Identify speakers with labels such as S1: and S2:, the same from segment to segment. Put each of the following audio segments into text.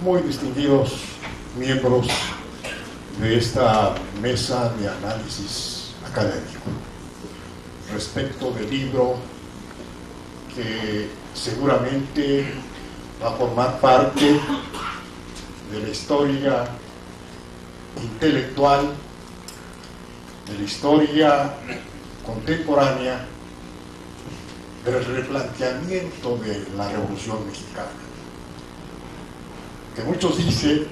S1: muy distinguidos miembros de esta mesa de análisis académico respecto del libro que seguramente va a formar parte de la historia intelectual, de la historia contemporánea, del replanteamiento de la Revolución Mexicana, que muchos dicen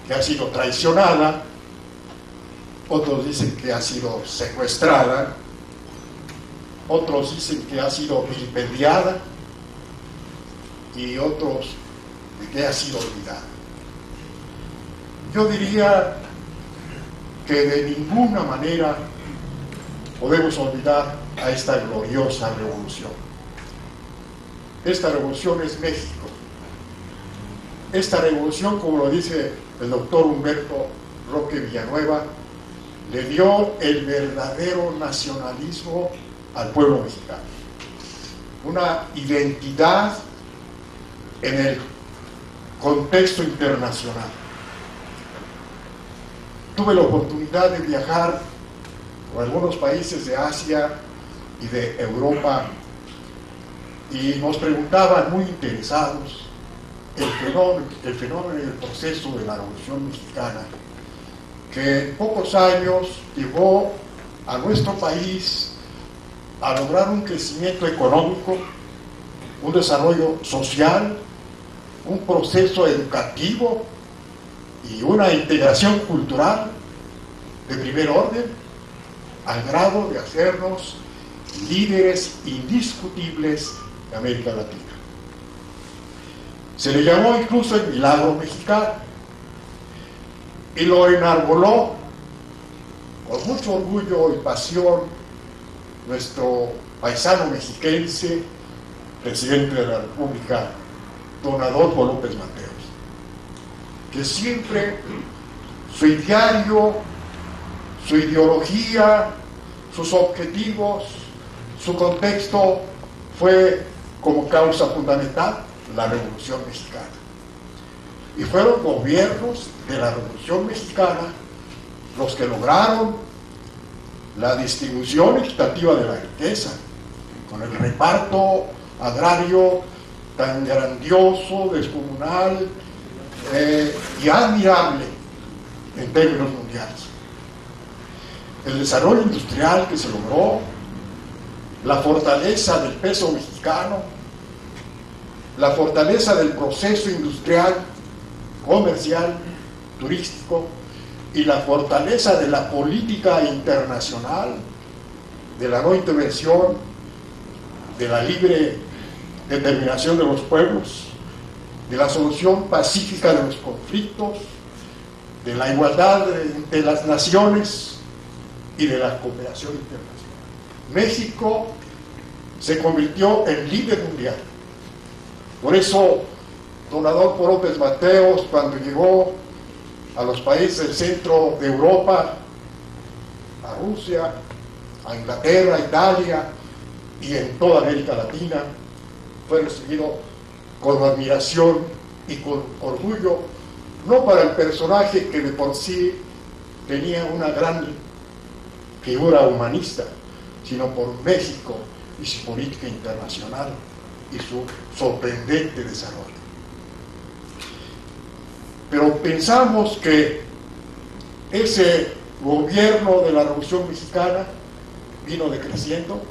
S1: que ha sido traicionada, otros dicen que ha sido secuestrada, otros dicen que ha sido vilipendiada y otros que ha sido olvidada. Yo diría que de ninguna manera podemos olvidar a esta gloriosa revolución. Esta revolución es México. Esta revolución, como lo dice el doctor Humberto Roque Villanueva, le dio el verdadero nacionalismo al pueblo mexicano. Una identidad en el contexto internacional. Tuve la oportunidad de viajar por algunos países de Asia y de Europa y nos preguntaban muy interesados el fenómeno y el proceso de la Revolución Mexicana, que en pocos años llevó a nuestro país a lograr un crecimiento económico, un desarrollo social, un proceso educativo y una integración cultural de primer orden, al grado de hacernos líderes indiscutibles de América Latina. Se le llamó incluso el milagro mexicano y lo enarboló con mucho orgullo y pasión nuestro paisano mexiquense, presidente de la República, don Adolfo López Mateos, que siempre su ideario, su ideología, sus objetivos, su contexto fue como causa fundamental la Revolución Mexicana. Y fueron gobiernos de la Revolución Mexicana los que lograron la distribución equitativa de la riqueza, con el reparto agrario tan grandioso, descomunal y admirable en términos mundiales. El desarrollo industrial que se logró, la fortaleza del peso mexicano, la fortaleza del proceso industrial, comercial, turístico, y la fortaleza de la política internacional, de la no intervención, de la libre determinación de los pueblos, de la solución pacífica de los conflictos, de la igualdad de las naciones y de la cooperación internacional. México se convirtió en líder mundial. Por eso, don Adolfo López Mateos, cuando llegó a los países del centro de Europa, a Rusia, a Inglaterra, a Italia y en toda América Latina, fue recibido con admiración y con orgullo, no para el personaje que de por sí tenía una gran figura humanista, sino por México y su política internacional y su sorprendente desarrollo. Pero pensamos que ese gobierno de la Revolución Mexicana vino decreciendo,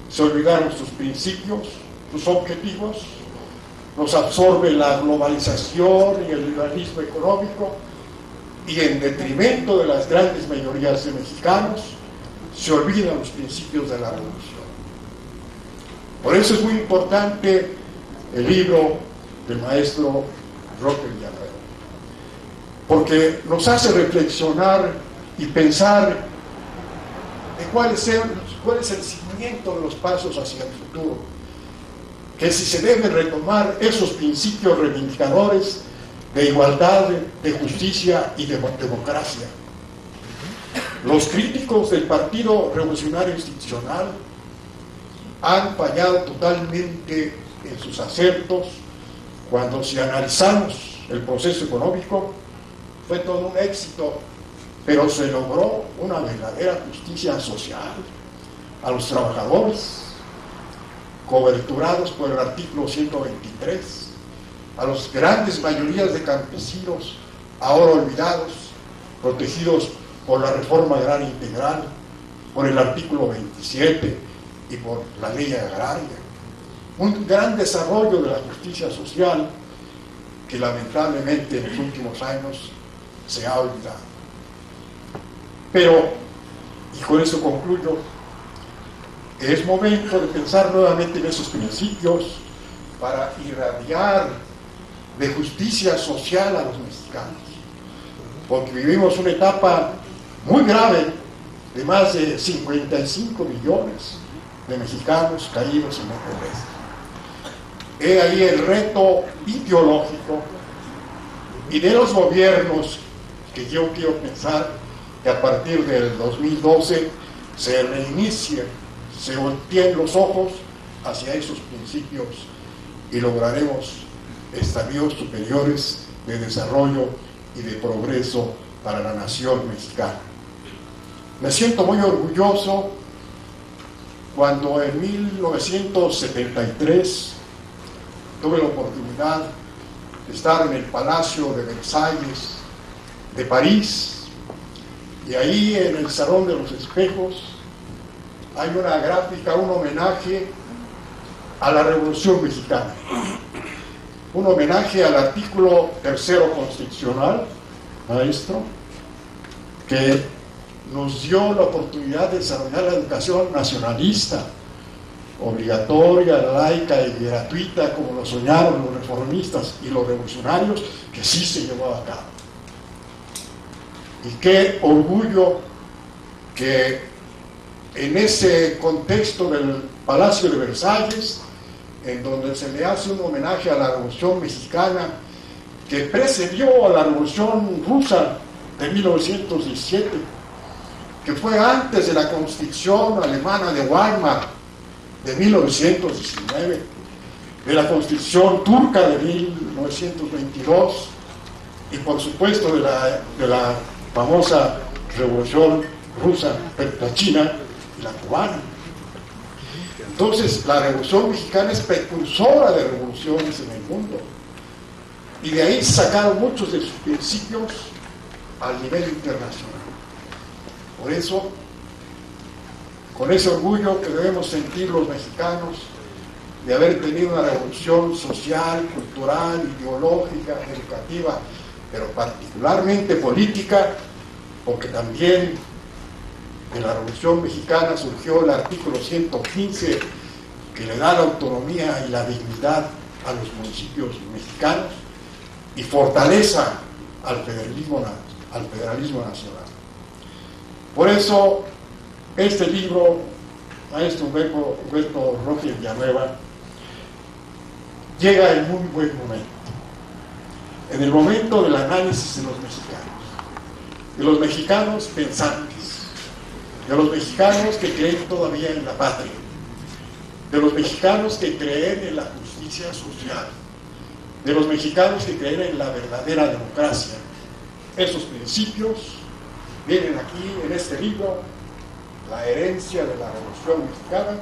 S1: se olvidaron sus principios, sus objetivos, nos absorbe la globalización y el liberalismo económico, y en detrimento de las grandes mayorías de mexicanos se olvidan los principios de la revolución. Por eso es muy importante el libro del maestro Roque Villanueva, porque nos hace reflexionar y pensar de cuál es el seguimiento de los pasos hacia el futuro, que si se deben retomar esos principios reivindicadores de igualdad, de justicia y de democracia. Los críticos del Partido Revolucionario Institucional han fallado totalmente en sus acertos cuando si analizamos el proceso económico, fue todo un éxito, pero se logró una verdadera justicia social a los trabajadores, coberturados por el artículo 123, a las grandes mayorías de campesinos, ahora olvidados, protegidos por la reforma agraria integral, por el artículo 27 y por la ley agraria. Un gran desarrollo de la justicia social que lamentablemente en los últimos años se ha olvidado. Pero, y con eso concluyo, es momento de pensar nuevamente en esos principios para irradiar de justicia social a los mexicanos, porque vivimos una etapa muy grave de más de 55 millones de mexicanos caídos en la pobreza. He ahí el reto ideológico y de los gobiernos que yo quiero pensar que a partir del 2012 se reinicie, se volteen los ojos hacia esos principios y lograremos estadios superiores de desarrollo y de progreso para la nación mexicana. Me siento muy orgulloso cuando en 1973 tuve la oportunidad de estar en el Palacio de Versalles de París, y ahí en el Salón de los Espejos hay una gráfica, un homenaje a la Revolución Mexicana, un homenaje al artículo 3º constitucional, maestro, que nos dio la oportunidad de desarrollar la educación nacionalista, obligatoria, laica y gratuita, como lo soñaron los reformistas y los revolucionarios, que sí se llevó a cabo. Y qué orgullo que en ese contexto del Palacio de Versalles, en donde se le hace un homenaje a la Revolución Mexicana, que precedió a la Revolución Rusa de 1917, que fue antes de la Constitución alemana de Weimar de 1919, de la Constitución turca de 1922 y por supuesto de la famosa Revolución Rusa, la China y la cubana. Entonces la Revolución Mexicana es precursora de revoluciones en el mundo, y de ahí sacaron muchos de sus principios al nivel internacional. Por eso, con ese orgullo que debemos sentir los mexicanos de haber tenido una revolución social, cultural, ideológica, educativa, pero particularmente política, porque también en la Revolución Mexicana surgió el artículo 115, que le da la autonomía y la dignidad a los municipios mexicanos y fortaleza al federalismo nacional. Por eso, este libro, maestro Humberto Roque Villanueva, llega en muy buen momento, en el momento del análisis de los mexicanos pensantes, de los mexicanos que creen todavía en la patria, de los mexicanos que creen en la justicia social, de los mexicanos que creen en la verdadera democracia. Esos principios vienen aquí en este libro, La herencia de la Revolución Mexicana,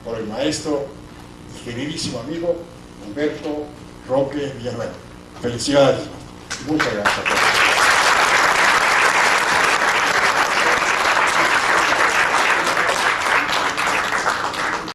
S1: por el maestro y queridísimo amigo Humberto Roque Villanueva. Felicidades. Muchas gracias a todos.